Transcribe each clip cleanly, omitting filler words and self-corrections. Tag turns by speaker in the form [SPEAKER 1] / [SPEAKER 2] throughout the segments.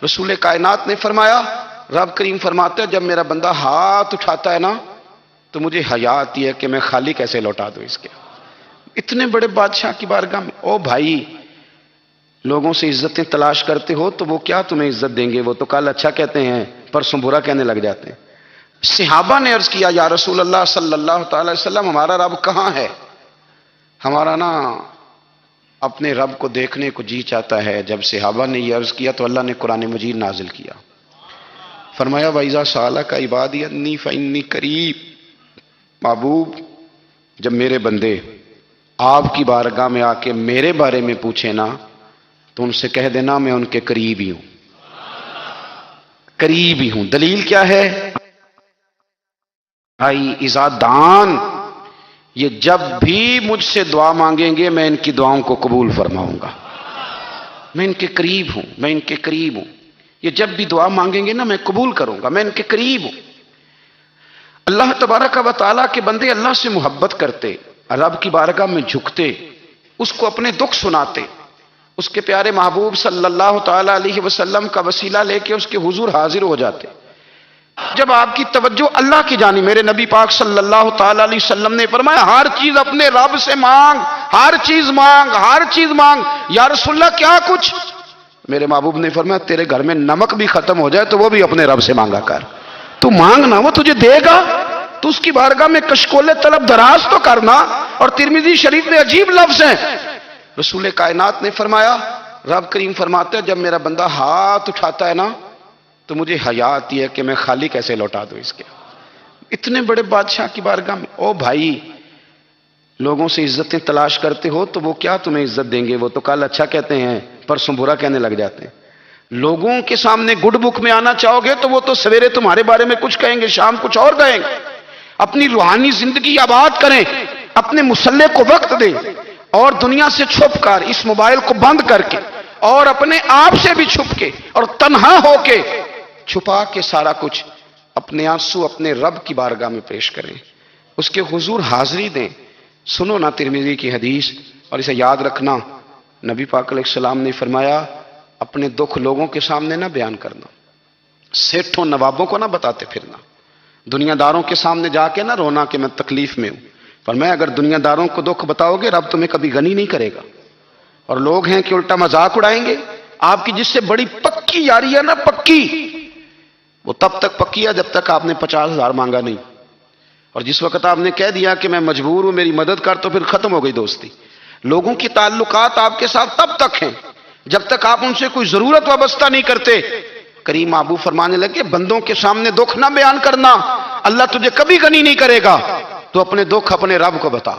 [SPEAKER 1] رسول کائنات نے فرمایا، رب کریم فرماتے ہیں جب میرا بندہ ہاتھ اٹھاتا ہے نا تو مجھے حیا آتی ہے کہ میں خالی کیسے لوٹا دوں اس کے۔ اتنے بڑے بادشاہ کی بارگاہ میں، او بھائی لوگوں سے عزتیں تلاش کرتے ہو تو وہ کیا تمہیں عزت دیں گے؟ وہ تو کل اچھا کہتے ہیں پرسوں برا کہنے لگ جاتے ہیں۔ صحابہ نے عرض کیا، یا رسول اللہ صلی اللہ تعالی وسلم ہمارا رب کہاں ہے؟ ہمارا نا اپنے رب کو دیکھنے کو جی چاہتا ہے۔ جب صحابہ نے یہ عرض کیا تو اللہ نے قرآن مجید نازل کیا، فرمایا وَإِذَا سَأَلَكَ عِبَادِي عَنِّي فَإِنِّي قَرِيبٌ۔ محبوب جب میرے بندے آپ کی بارگاہ میں آ کے میرے بارے میں پوچھیں نا تو ان سے کہہ دینا میں ان کے قریب ہی ہوں، قریب ہی ہوں۔ دلیل کیا ہے؟ بھائی اذا دان، یہ جب بھی مجھ سے دعا مانگیں گے میں ان کی دعاؤں کو قبول فرماؤں گا، میں ان کے قریب ہوں، میں ان کے قریب ہوں۔ یہ جب بھی دعا مانگیں گے نا میں قبول کروں گا، میں ان کے قریب ہوں۔ اللہ تبارک و تعالیٰ کے بندے اللہ سے محبت کرتے، رب کی بارگاہ میں جھکتے، اس کو اپنے دکھ سناتے، اس کے پیارے محبوب صلی اللہ تعالی علیہ وسلم کا وسیلہ لے کے اس کے حضور حاضر ہو جاتے۔ جب آپ کی توجہ اللہ کی جانب، میرے نبی پاک صلی اللہ تعالی علیہ وسلم نے فرمایا ہر چیز اپنے رب سے مانگ، ہر چیز مانگ، ہر چیز مانگ۔ یا رسول اللہ کیا کچھ؟ میرے محبوب نے فرمایا تیرے گھر میں نمک بھی ختم ہو جائے تو وہ بھی اپنے رب سے مانگا کر، تو مانگنا وہ تجھے دے گا، تو اس کی بارگاہ میں کشکول طلب دراز تو کرنا۔ اور ترمذی شریف میں عجیب لفظ ہیں، رسول کائنات نے فرمایا، رب کریم فرماتے ہیں جب میرا بندہ ہاتھ اٹھاتا ہے نا تو مجھے حیا آتی ہے کہ میں خالی کیسے لوٹا دوں اس کے۔ اتنے بڑے بادشاہ کی بارگاہ میں، او بھائی لوگوں سے عزتیں تلاش کرتے ہو تو وہ کیا تمہیں عزت دیں گے؟ وہ تو کل اچھا کہتے ہیں پرسوں برا کہنے لگ جاتے ہیں۔ لوگوں کے سامنے گڈ بک میں آنا چاہو گے تو وہ تو سویرے تمہارے بارے میں کچھ کہیں گے، شام کچھ اور کہیں گے۔ اپنی روحانی زندگی آباد کریں، اپنے مصلے کو وقت دیں، اور دنیا سے چھپ کر اس موبائل کو بند کر کے اور اپنے آپ سے بھی چھپ کے اور تنہا ہو کے چھپا کے سارا کچھ اپنے آنسو اپنے رب کی بارگاہ میں پیش کریں، اس کے حضور حاضری دیں۔ سنو نا ترمذی کی حدیث، اور اسے یاد رکھنا، نبی پاک علیہ السلام نے فرمایا اپنے دکھ لوگوں کے سامنے نہ بیان کرنا، سیٹھوں نوابوں کو نہ بتاتے پھرنا، دنیا داروں کے سامنے جا کے نہ رونا کہ میں تکلیف میں ہوں۔ فرمایا اگر دنیا داروں کو دکھ بتاؤ گے رب تمہیں کبھی غنی نہیں کرے گا، اور لوگ ہیں کہ الٹا مذاق اڑائیں گے۔ آپ کی جس سے بڑی پکی یاری ہے نا، پکی، وہ تب تک پکی ہے جب تک آپ نے 50,000 مانگا نہیں، اور جس وقت آپ نے کہہ دیا کہ میں مجبور ہوں میری مدد کر تو پھر ختم ہو گئی دوستی۔ لوگوں کی تعلقات آپ کے ساتھ تب تک ہیں جب تک آپ ان سے کوئی ضرورت وابستہ نہیں کرتے۔ کریم ابو فرمانے لگے بندوں کے سامنے دکھ نہ بیان کرنا، اللہ تجھے کبھی غنی نہیں کرے گا۔ تو اپنے دکھ اپنے رب کو بتا،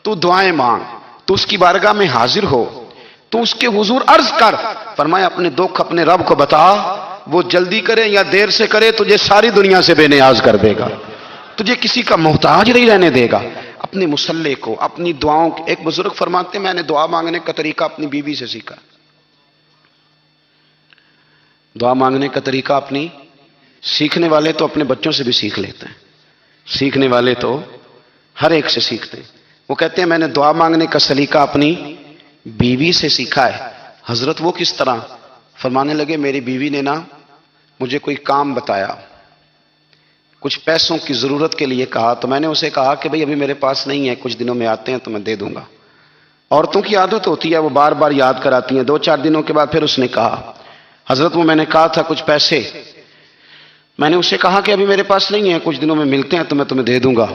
[SPEAKER 1] تو دعائیں مانگ، تو اس کی بارگاہ میں حاضر ہو، تو اس کے حضور عرض کر۔ فرمایا اپنے دکھ اپنے رب کو بتا، وہ جلدی کرے یا دیر سے کرے تجھے ساری دنیا سے بے نیاز کر دے گا، تجھے کسی کا محتاج نہیں رہنے دے گا۔ اپنے مصلے کو، اپنی دعاؤں، ایک بزرگ فرماتے ہیں میں نے دعا مانگنے کا طریقہ اپنی بیوی سے سیکھا۔ دعا مانگنے کا طریقہ اپنی، سیکھنے والے تو اپنے بچوں سے بھی سیکھ لیتے ہیں، سیکھنے والے تو ہر ایک سے سیکھتے ہیں۔ وہ کہتے ہیں میں نے دعا مانگنے کا سلیقہ اپنی بیوی سے سیکھا ہے۔ حضرت وہ کس طرح؟ فرمانے لگے میری بیوی نے نا مجھے کوئی کام بتایا، کچھ پیسوں کی ضرورت کے لیے کہا، تو میں نے اسے کہا کہ بھئی ابھی میرے پاس نہیں ہے، کچھ دنوں میں آتے ہیں تو میں دے دوں گا۔ عورتوں کی عادت ہوتی ہے وہ بار بار یاد کراتی ہیں، 2-4 دنوں کے بعد پھر اس نے کہا حضرت وہ میں نے کہا تھا کچھ پیسے، میں نے اسے کہا کہ ابھی میرے پاس نہیں ہے، کچھ دنوں میں ملتے ہیں تو میں تمہیں دے دوں گا۔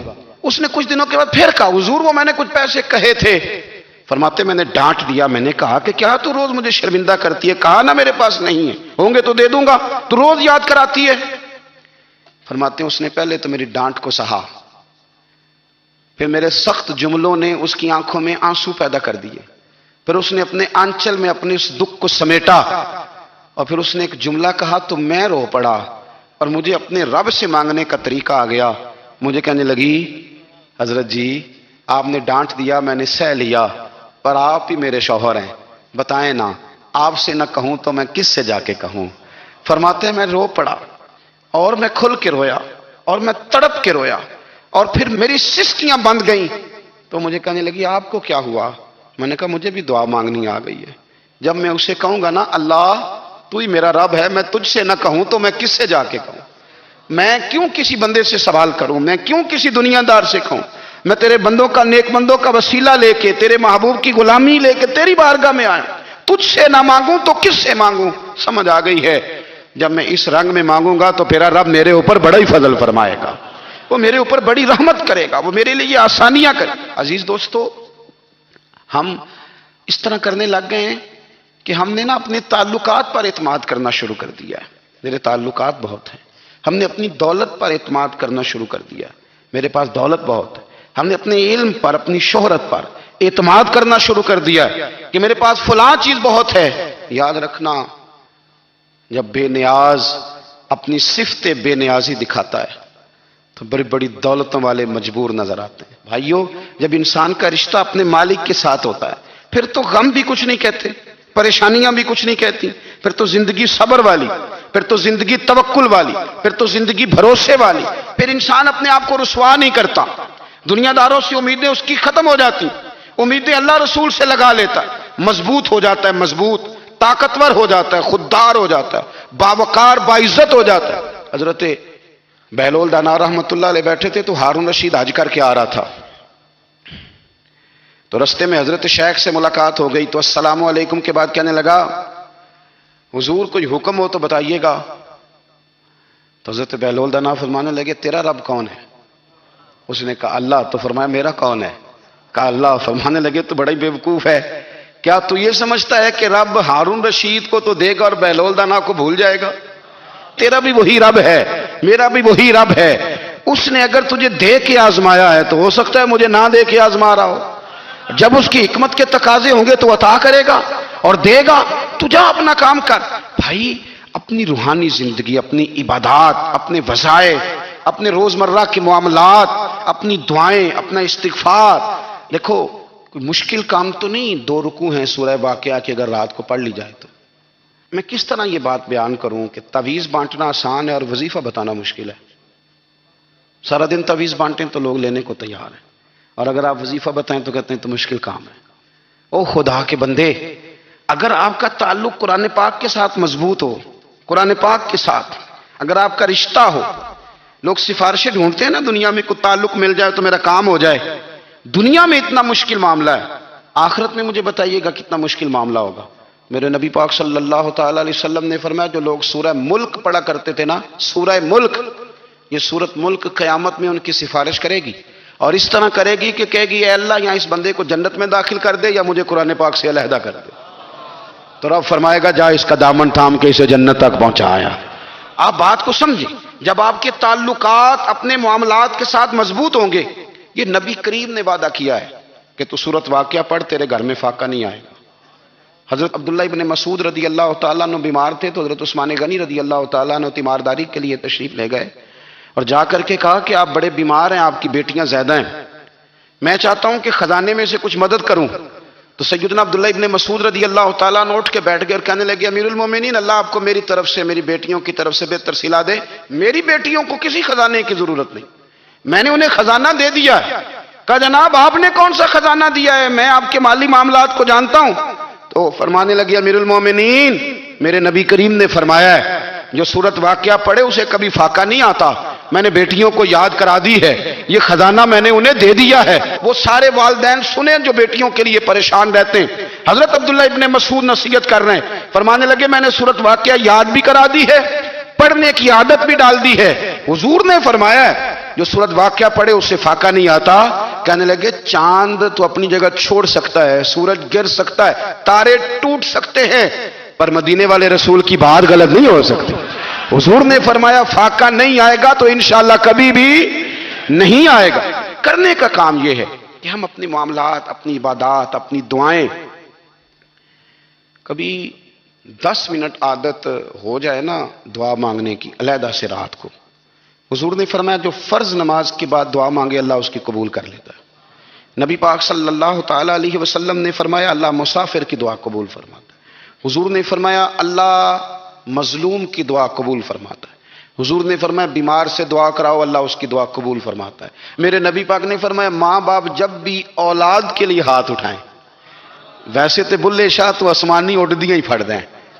[SPEAKER 1] اس نے کچھ دنوں کے بعد پھر کہا حضور وہ میں نے کچھ پیسے کہے تھے۔ فرماتے میں نے ڈانٹ دیا، میں نے کہا کہ کیا تو روز مجھے شرمندہ کرتی ہے، کہا نا میرے پاس نہیں ہے، ہوں گے تو دے دوں گا، تو روز یاد کراتی ہے۔ فرماتے ہیں اس نے پہلے تو میری ڈانٹ کو سہا، پھر میرے سخت جملوں نے اس کی آنکھوں میں آنسو پیدا کر دیے، پھر اس نے اپنے آنچل میں اپنے اس دکھ کو سمیٹا، اور پھر اس نے ایک جملہ کہا تو میں رو پڑا، اور مجھے اپنے رب سے مانگنے کا طریقہ آ گیا۔ مجھے کہنے لگی حضرت جی آپ نے ڈانٹ دیا میں نے سہ لیا، پر آپ ہی میرے شوہر ہیں، بتائیں نا آپ سے نہ کہوں تو میں کس سے جا کے کہوں۔ فرماتے ہیں میں رو پڑا، اور میں کھل کے رویا، اور میں تڑپ کے رویا، اور پھر میری سسکیاں بند گئیں۔ تو مجھے کہنے لگی آپ کو کیا ہوا؟ میں نے کہا مجھے بھی دعا مانگنی آ گئی ہے۔ جب میں اسے کہوں گا نا اللہ تو ہی میرا رب ہے، میں تجھ سے نہ کہوں تو میں کس سے جا کے کہوں؟ میں کیوں کسی بندے سے سوال کروں؟ میں کیوں کسی دنیا دار سے کہوں؟ میں تیرے بندوں کا، نیک بندوں کا وسیلہ لے کے، تیرے محبوب کی غلامی لے کے تیری بارگاہ میں آیا، تجھ سے نہ مانگوں تو کس سے مانگوں؟ سمجھ آ گئی ہے؟ جب میں اس رنگ میں مانگوں گا تو میرا رب میرے اوپر بڑا ہی فضل فرمائے گا، وہ میرے اوپر بڑی رحمت کرے گا، وہ میرے لیے آسانیاں کرے گا۔ عزیز دوستو، ہم اس طرح کرنے لگ گئے ہیں کہ ہم نے نا اپنے تعلقات پر اعتماد کرنا شروع کر دیا ہے۔ میرے تعلقات بہت ہیں۔ ہم نے اپنی دولت پر اعتماد کرنا شروع کر دیا ہے، میرے پاس دولت بہت ہے۔ ہم نے اپنے علم پر، اپنی شہرت پر اعتماد کرنا شروع کر دیا ہے کہ میرے پاس فلاں چیز بہت ہے۔ یاد رکھنا، جب بے نیاز اپنی صفت بے نیازی دکھاتا ہے تو بڑی بڑی دولتوں والے مجبور نظر آتے ہیں۔ بھائیو، جب انسان کا رشتہ اپنے مالک کے ساتھ ہوتا ہے پھر تو غم بھی کچھ نہیں کہتے، پریشانیاں بھی کچھ نہیں کہتی، پھر تو زندگی صبر والی، پھر تو زندگی توکل والی، پھر تو زندگی بھروسے والی، پھر انسان اپنے آپ کو رسوا نہیں کرتا، دنیا داروں سے امیدیں اس کی ختم ہو جاتی، امیدیں اللہ رسول سے لگا لیتا ہے، مضبوط ہو جاتا ہے، مضبوط، طاقتور ہو جاتا ہے، خوددار ہو جاتا ہے، باوقار باعزت ہو جاتا ہے۔ حضرت بہلول دانا رحمت اللہ علیہ بیٹھے تھے تو ہارون رشید حج کر کے آ رہا تھا، تو رستے میں حضرت شیخ سے ملاقات ہو گئی تو السلام علیکم کے بعد کہنے لگا، حضور کوئی حکم ہو تو بتائیے گا۔ تو حضرت بہلول دانا فرمانے لگے، تیرا رب کون ہے؟ اس نے کہا اللہ۔ تو فرمایا میرا کون ہے؟ کہا اللہ۔ فرمانے لگے تو بڑا ہی بیوقوف ہے، کیا تو یہ سمجھتا ہے کہ رب ہارون رشید کو تو دے گا اور بہلول دانا کو بھول جائے گا؟ تیرا بھی وہی رب ہے، میرا بھی وہی رب ہے۔ اس نے اگر تجھے دے کے آزمایا ہے تو ہو سکتا ہے مجھے نہ دے کے آزما رہا ہو۔ جب اس کی حکمت کے تقاضے ہوں گے تو عطا کرے گا اور دے گا، تو جا اپنا کام کر۔ بھائی، اپنی روحانی زندگی، اپنی عبادات، اپنے وظائف، اپنے روزمرہ کے معاملات، اپنی دعائیں، اپنا استغفار، دیکھو کوئی مشکل کام تو نہیں، 2 رکوع ہیں سورہ واقعہ کی اگر رات کو پڑھ لی جائے تو۔ میں کس طرح یہ بات بیان کروں کہ تعویذ بانٹنا آسان ہے اور وظیفہ بتانا مشکل ہے؟ سارا دن تعویذ بانٹیں تو لوگ لینے کو تیار ہیں، اور اگر آپ وظیفہ بتائیں تو کہتے ہیں تو مشکل کام ہے۔ او خدا کے بندے، اگر آپ کا تعلق قرآن پاک کے ساتھ مضبوط ہو، قرآن پاک کے ساتھ اگر آپ کا رشتہ ہو، لوگ سفارشیں ڈھونڈتے ہیں نا دنیا میں، کوئی تعلق مل جائے تو میرا کام ہو جائے۔ دنیا میں اتنا مشکل معاملہ ہے، آخرت میں مجھے بتائیے گا کتنا مشکل معاملہ ہوگا۔ میرے نبی پاک صلی اللہ تعالی علیہ وسلم نے فرمایا، جو لوگ سورہ ملک پڑھا کرتے تھے نا، سورہ ملک، یہ سورت ملک قیامت میں ان کی سفارش کرے گی، اور اس طرح کرے گی کہ کہے گی اے اللہ یہاں اس بندے کو جنت میں داخل کر دے یا مجھے قرآن پاک سے علیحدہ کر دے۔ تو رب فرمائے گا جا اس کا دامن تھام کے اسے جنت تک پہنچایا۔ آپ بات کو سمجھیں، جب آپ کے تعلقات اپنے معاملات کے ساتھ مضبوط ہوں گے، یہ نبی کریم نے وعدہ کیا ہے کہ تو سورت واقعہ پڑھ، تیرے گھر میں فاقہ نہیں آئے گا۔ حضرت عبداللہ ابن مسعود رضی اللہ تعالیٰ عنہ بیمار تھے تو حضرت عثمان غنی رضی اللہ تعالیٰ عنہ تیمارداری کے لیے تشریف لے گئے اور جا کر کے کہا کہ آپ بڑے بیمار ہیں، آپ کی بیٹیاں زیادہ ہیں، میں چاہتا ہوں کہ خزانے میں سے کچھ مدد کروں۔ تو سیدنا عبداللہ ابن مسعود رضی اللہ تعالیٰ عنہ اٹھ کے بیٹھ گئے اور کہنے لگے، امیر المومنین، اللہ آپ کو میری طرف سے، میری بیٹیوں کی طرف سے بہتر صلہ دے، میری بیٹیوں کو کسی خزانے کی ضرورت نہیں، میں نے انہیں خزانہ دے دیا ہے۔ کہا جناب آپ نے کون سا خزانہ دیا ہے، میں آپ کے مالی معاملات کو جانتا ہوں۔ تو فرمانے لگے، امیر المومنین، میرے نبی کریم نے فرمایا ہے جو سورت واقعہ پڑھے اسے کبھی فاقہ نہیں آتا، میں نے بیٹیوں کو یاد کرا دی ہے، یہ خزانہ میں نے انہیں دے دیا ہے۔ وہ سارے والدین سنیں جو بیٹیوں کے لیے پریشان رہتے ہیں۔ حضرت عبداللہ ابن مسعود نصیحت کر رہے ہیں، فرمانے لگے میں نے سورت واقعہ یاد بھی کرا دی ہے، پڑھنے کی عادت بھی ڈال دی ہے۔ حضور نے فرمایا ہے جو سورت واقعہ پڑھے اسے فاقہ نہیں آتا۔ کہنے لگے چاند تو اپنی جگہ چھوڑ سکتا ہے، سورج گر سکتا ہے، تارے ٹوٹ سکتے ہیں، پر مدینے والے رسول کی بات غلط نہیں ہو سکتی۔ حضور نے فرمایا فاقہ نہیں آئے گا تو انشاءاللہ کبھی بھی نہیں آئے گا۔ کرنے کا کام یہ ہے کہ ہم اپنے معاملات، اپنی عبادات، اپنی دعائیں، کبھی 10 منٹ عادت ہو جائے نا دعا مانگنے کی علیحدہ سے رات کو۔ حضور نے فرمایا جو فرض نماز کے بعد دعا مانگے اللہ اس کی قبول کر لیتا ہے۔ نبی پاک صلی اللہ تعالی علیہ وسلم نے فرمایا اللہ مسافر کی دعا قبول فرماتا ہے۔ حضور نے فرمایا اللہ مظلوم کی دعا قبول فرماتا ہے۔ حضور نے فرمایا بیمار سے دعا کراؤ اللہ اس کی دعا قبول فرماتا ہے۔ میرے نبی پاک نے فرمایا ماں باپ جب بھی اولاد کے لیے ہاتھ اٹھائیں، ویسے تو بلے شاہ تو آسمانی اڈ دیاں ہی پھڑ دیں،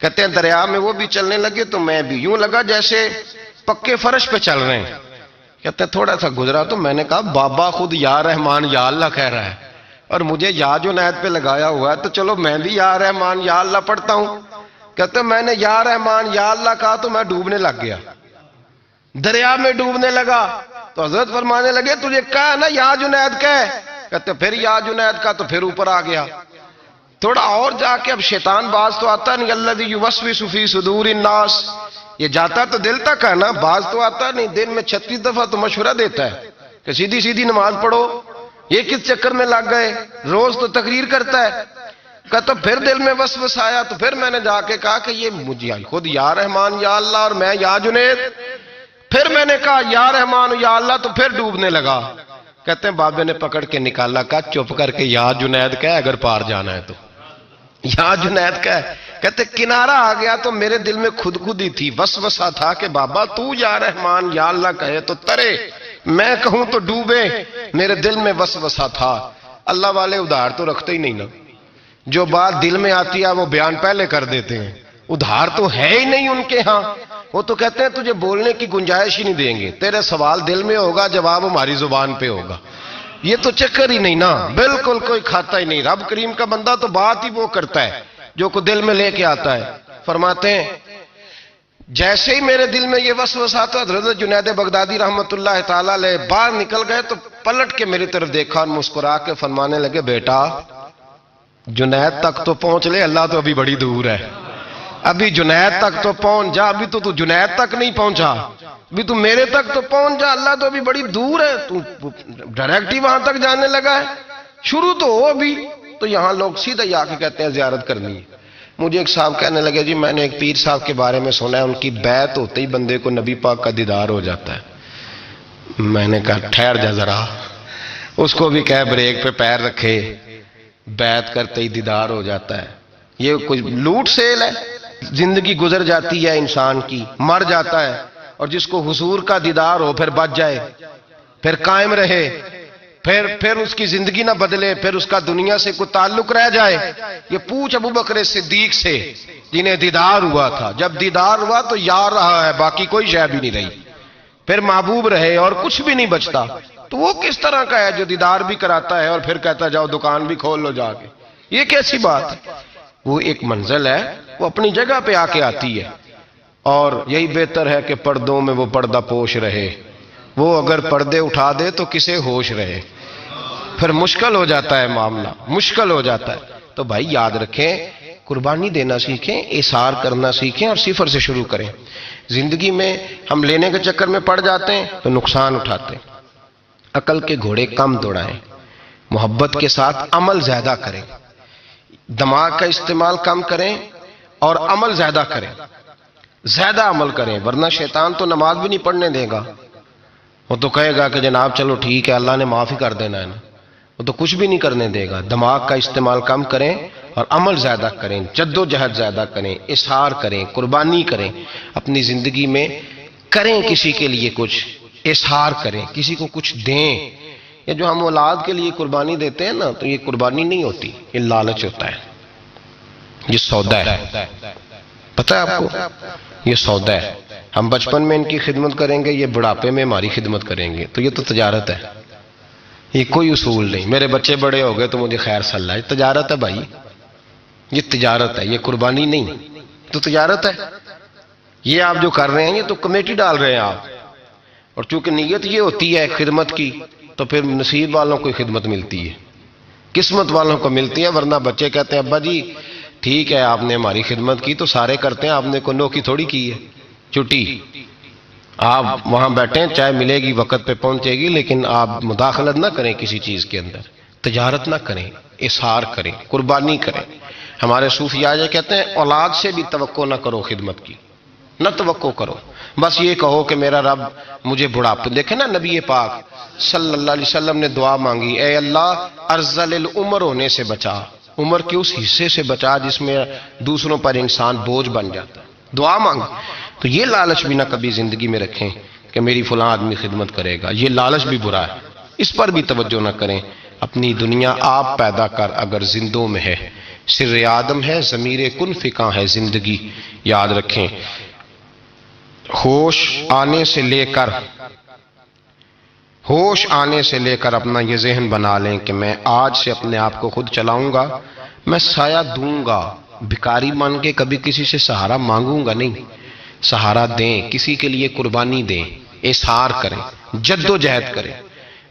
[SPEAKER 2] کہتے ہیں دریا میں وہ بھی چلنے لگے تو میں بھی، یوں لگا جیسے پکے فرش پہ چل رہے ہیں۔ کہتے ہیں تھوڑا سا گزرا تو میں نے کہا بابا خود یا رحمان یا اللہ کہہ رہا ہے اور مجھے یا جنید پہ لگایا ہوا ہے، تو چلو میں بھی یا رحمان یا اللہ پڑھتا ہوں۔ کہتے ہیں میں نے یا رحمان یا اللہ کہا تو میں ڈوبنے لگ گیا، دریا میں ڈوبنے لگا۔ تو حضرت فرمانے لگے تجھے کہا نا یا جنید کہہ، کہتے پھر یا جنید کا تو پھر اوپر آ گیا۔ تھوڑا اور جا کے اب شیطان باز تو آتا نہیں، الذی یوسوس فی صدور الناس، یہ جاتا تو دل تک ہے نا، باز تو آتا نہیں، دن میں 36 دفعہ تو مشورہ دیتا ہے کہ سیدھی سیدھی نماز پڑھو، یہ کس چکر میں لگ گئے، روز تو تقریر کرتا ہے۔ کہتا پھر دل میں وسوس آیا تو پھر میں نے جا کے کہا کہ یہ مجھے خود یا رحمان یا اللہ اور میں یا جنید، پھر میں نے کہا یا رحمان یا اللہ تو پھر ڈوبنے لگا۔ کہتے ہیں بابے نے پکڑ کے نکالا، کہا چپ کر کے یا جنید کہہ اگر پار جانا ہے تو، یا جنید کہہ۔ کہتے کنارہ آ گیا تو میرے دل میں خود ہی تھی، وسوسہ تھا کہ بابا تو یا رحمان یا اللہ کہے تو ترے، میں کہوں تو ڈوبے، میرے دل میں وسوسہ تھا۔ اللہ والے ادھار تو رکھتے ہی نہیں نا، جو بات دل میں آتی ہے وہ بیان پہلے کر دیتے ہیں، ادھار تو ہے ہی نہیں ان کے ہاں۔ وہ تو کہتے ہیں تجھے بولنے کی گنجائش ہی نہیں دیں گے، تیرے سوال دل میں ہوگا جواب ہماری زبان پہ ہوگا، یہ تو چکر ہی نہیں نا، بالکل کوئی کھاتا ہی نہیں۔ رب کریم کا بندہ تو بات ہی وہ کرتا ہے جو کو دل میں لے کے آتا ہے۔ فرماتے ہیں جیسے ہی میرے دل میں یہ وسوسہ تھا، حضرت جنید بغدادی رحمت اللہ تعالی علیہ باہر نکل گئے تو پلٹ کے میری طرف دیکھا اور مسکرا کے فرمانے لگے بیٹا جنید تک تو پہنچ لے، اللہ تو ابھی بڑی دور ہے، ابھی جنید تک تو پہنچ جا، ابھی تو جنید تک نہیں پہنچا، ابھی تو میرے تک تو پہنچ جا، اللہ تو ابھی بڑی دور ہے، تو ڈائریکٹ ہی وہاں تک جانے لگا ہے، شروع تو ہو ابھی۔ تو یہاں لوگ سیدھا ہی آ کے کہتے ہیں زیارت کرنی ہے۔ مجھے ایک صاحب کہنے لگے جی میں نے ایک پیر صاحب کے بارے میں سنا ہے ان کی بیعت ہوتے ہی بندے کو نبی پاک کا دیدار ہو جاتا ہے۔ میں نے کہا ٹھہر جا ذرا، اس کو بھی کہہ بریک پہ پیر رکھے، بیعت کرتے ہی دیدار ہو جاتا ہے، یہ کوئی لوٹ سیل ہے؟ زندگی گزر جاتی ہے انسان کی، مر جاتا ہے، اور جس کو حضور کا دیدار ہو پھر بچ جائے، پھر قائم رہے، پھر اس کی زندگی نہ بدلے، پھر اس کا دنیا سے کوئی تعلق رہ جائے۔ یہ پوچھ ابو بکر صدیق سے جنہیں دیدار ہوا تھا، جب دیدار ہوا تو یار رہا ہے، باقی کوئی شے بھی نہیں رہی، پھر محبوب رہے اور کچھ بھی نہیں بچتا۔ تو وہ کس طرح کا ہے جو دیدار بھی کراتا ہے اور پھر کہتا جاؤ دکان بھی کھول لو جا کے؟ یہ کیسی بات ہے؟ وہ ایک منزل ہے، وہ اپنی جگہ پہ آ کے آتی ہے، اور یہی بہتر ہے کہ پردوں میں وہ پردہ پوش رہے، وہ اگر پردے اٹھا دے تو کسے ہوش رہے، پھر مشکل ہو جاتا ہے معاملہ، مشکل ہو جاتا ہے۔ تو بھائی یاد رکھیں، قربانی دینا سیکھیں، اثار کرنا سیکھیں اور صفر سے شروع کریں۔ زندگی میں ہم لینے کے چکر میں پڑ جاتے ہیں تو نقصان اٹھاتے ہیں۔ عقل کے گھوڑے کم دوڑائیں، محبت کے ساتھ عمل زیادہ کریں، دماغ کا استعمال کم کریں اور عمل زیادہ کریں، زیادہ عمل کریں، ورنہ شیطان تو نماز بھی نہیں پڑھنے دے گا، وہ تو کہے گا کہ جناب چلو ٹھیک ہے اللہ نے معاف ہی کر دینا ہے نا، وہ تو کچھ بھی نہیں کرنے دے گا۔ دماغ کا استعمال کم کریں اور عمل زیادہ کریں، جد و جہد زیادہ کریں، اظہار کریں، قربانی کریں، اپنی زندگی میں کریں، کسی کے لیے کچھ اظہار کریں، کسی کو کچھ دیں۔ یہ جو ہم اولاد کے لیے قربانی دیتے ہیں نا، تو یہ قربانی نہیں ہوتی، یہ لالچ ہوتا ہے، یہ سودا ہے، پتہ ہے آپ کو، یہ سودا ہے۔ ہم بچپن میں ان کی خدمت کریں گے، یہ بڑھاپے میں ہماری خدمت کریں گے، تو یہ تو تجارت ہے، یہ کوئی اصول نہیں۔ میرے بچے بڑے ہو گئے تو مجھے خیر صلاح، یہ تجارت ہے بھائی، یہ تجارت ہے، یہ قربانی نہیں، تو تجارت ہے۔ یہ آپ جو کر رہے ہیں یہ تو کمیٹی ڈال رہے ہیں آپ، اور چونکہ نیت یہ ہوتی ہے خدمت کی، تو پھر نصیب والوں کو خدمت ملتی ہے، قسمت والوں کو ملتی ہے، ورنہ بچے کہتے ہیں ابا جی ٹھیک ہے آپ نے ہماری خدمت کی تو سارے کرتے ہیں، آپ نے کو نوکی تھوڑی کی ہے، چھٹی آپ وہاں بیٹھیں، چائے ملے گی وقت پہ پہنچے گی، لیکن آپ مداخلت نہ کریں کسی چیز کے اندر، تجارت نہ کریں، اظہار کریں، قربانی کریں۔ ہمارے صوفیاء یہ کہتے ہیں اولاد سے بھی توقع نہ کرو خدمت کی، نہ توقع کرو، بس یہ کہو کہ میرا رب مجھے بڑھاپے، دیکھیں نا نبی پاک صلی اللہ علیہ وسلم نے دعا مانگی، اے اللہ ارذل العمر ہونے سے بچا، عمر کے اس حصے سے بچا جس میں دوسروں پر انسان بوجھ بن جاتا ہے، دعا مانگی۔ تو یہ لالچ بھی نہ کبھی زندگی میں رکھیں کہ میری فلاں آدمی خدمت کرے گا، یہ لالچ بھی برا ہے، اس پر بھی توجہ نہ کریں۔ اپنی دنیا آپ پیدا کر اگر زندوں میں ہے، سر آدم ہے، ضمیر کن فکاں ہے زندگی، یاد رکھیں۔ ہوش آنے سے لے کر اپنا یہ ذہن بنا لیں کہ میں آج سے اپنے آپ کو خود چلاؤں گا، میں سایہ دوں گا، بھکاری مان کے کبھی کسی سے سہارا مانگوں گا نہیں، سہارا دیں، کسی کے لیے قربانی دیں، اظہار کریں، جد و جہد کریں۔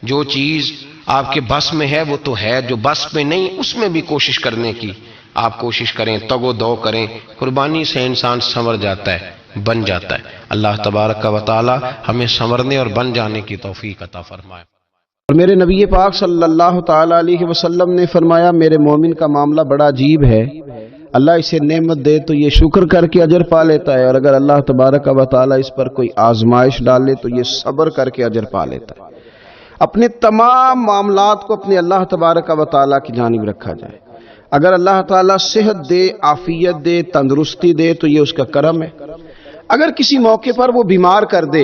[SPEAKER 2] جو چیز آپ کے بس میں ہے وہ تو ہے، جو بس میں نہیں اس میں بھی کوشش کرنے کی آپ کوشش کریں، تگ و دو کریں۔ قربانی سے انسان سنور جاتا ہے، بن جاتا ہے۔ اللہ تبارک و تعالی ہمیں سنورنے اور بن جانے کی توفیق عطا فرمائے۔
[SPEAKER 3] اور میرے نبی پاک صلی اللہ تعالی علیہ وسلم نے فرمایا، میرے مومن کا معاملہ بڑا عجیب ہے، اللہ اسے نعمت دے تو یہ شکر کر کے اجر پا لیتا ہے، اور اگر اللہ تبارک و تعالی اس پر کوئی آزمائش ڈالے تو یہ صبر کر کے اجر پا لیتا ہے۔ اپنے تمام معاملات کو اپنے اللہ تبارک و تعالی کی جانب رکھا جائے۔ اگر اللہ تعالیٰ صحت دے، عافیت دے، تندرستی دے تو یہ اس کا کرم ہے۔ اگر کسی موقع پر وہ بیمار کر دے،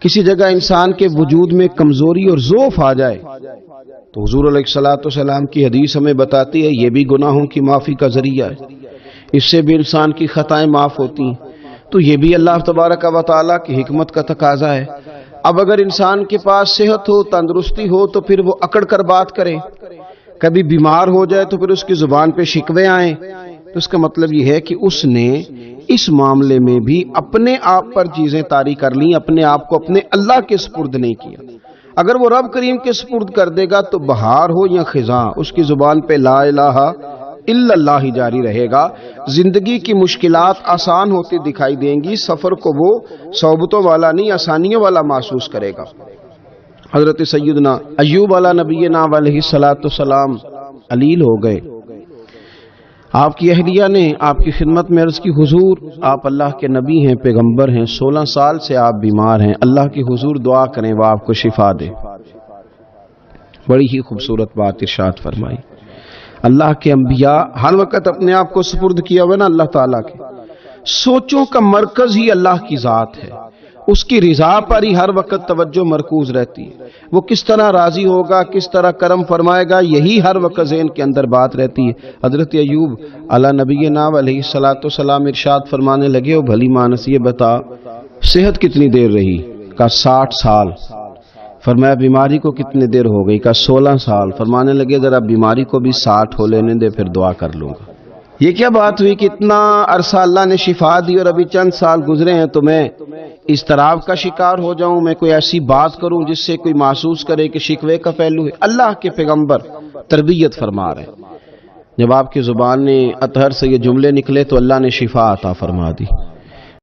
[SPEAKER 3] کسی جگہ انسان کے وجود میں کمزوری اور ضعف آ جائے تو حضور علیہ الصلوۃ والسلام کی حدیث ہمیں بتاتی ہے یہ بھی گناہوں کی معافی کا ذریعہ ہے، اس سے بھی انسان کی خطائیں معاف ہوتی ہیں، تو یہ بھی اللہ تبارک و تعالیٰ کی حکمت کا تقاضا ہے۔ اب اگر انسان کے پاس صحت ہو، تندرستی ہو تو پھر وہ اکڑ کر بات کرے، کبھی بیمار ہو جائے تو پھر اس کی زبان پہ شکوے آئیں، تو اس کا مطلب یہ ہے کہ اس نے اس معاملے میں بھی اپنے آپ پر چیزیں طاری کر لیں، اپنے آپ کو اپنے اللہ کے سپرد نہیں کیا۔ اگر وہ رب کریم کے سپرد کر دے گا تو بہار ہو یا خزاں اس کی زبان پہ لا الہ الا اللہ ہی جاری رہے گا۔ زندگی کی مشکلات آسان ہوتی دکھائی دیں گی، سفر کو وہ صعوبتوں والا نہیں آسانیوں والا محسوس کرے گا۔ حضرت سیدنا ایوب علیہ نبینا علیہ الصلوۃ والسلام علیل ہو گئے، آپ کی اہلیہ نے آپ کی خدمت میں عرض کی، حضور آپ اللہ کے نبی ہیں، پیغمبر ہیں، 16 سال سے آپ بیمار ہیں، اللہ کی حضور دعا کریں وہ آپ کو شفا دے۔ بڑی ہی خوبصورت بات ارشاد فرمائی۔ اللہ کے انبیاء ہر وقت اپنے آپ کو سپرد کیا ہوا نا اللہ تعالیٰ کے، سوچوں کا مرکز ہی اللہ کی ذات ہے، اس کی رضا پر ہی ہر وقت توجہ مرکوز رہتی ہے، وہ کس طرح راضی ہوگا، کس طرح کرم فرمائے گا، یہی ہر وقت ذہن کے اندر بات رہتی ہے۔ حضرت ایوب علیہ نبینا علیہ الصلوۃ والسلام ارشاد فرمانے لگے، او بھلی مانس یہ بتا صحت کتنی دیر رہی؟ کہا 60 سال۔ فرمایا بیماری کو کتنی دیر ہو گئی؟ کہا 16 سال۔ فرمانے لگے ذرا بیماری کو بھی 60 ہو لینے دے پھر دعا کر لوں گا۔ یہ کیا بات ہوئی کہ اتنا عرصہ اللہ نے شفا دی اور ابھی چند سال گزرے ہیں تو میں اضطراب کا شکار ہو جاؤں، میں کوئی ایسی بات کروں جس سے کوئی محسوس کرے کہ شکوے کا پہلو ہے؟ اللہ کے پیغمبر تربیت فرما رہے ہیں، جب آپ کی زبان نے اطہر سے یہ جملے نکلے تو اللہ نے شفا عطا فرما دی۔